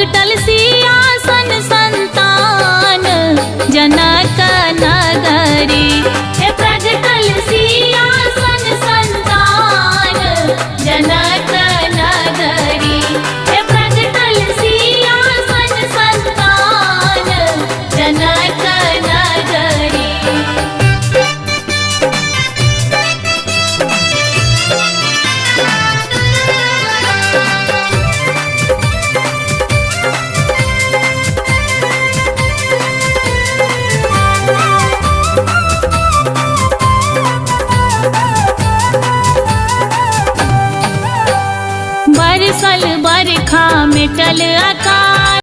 प्रगटल सिंहासन संतान जनक नगरी। हे प्रगटल सिंहासन संतान जनक नगरी। हे प्रगटल सिंहासन संतान जनक नगरी। बरसल बरखा मिटल अकाल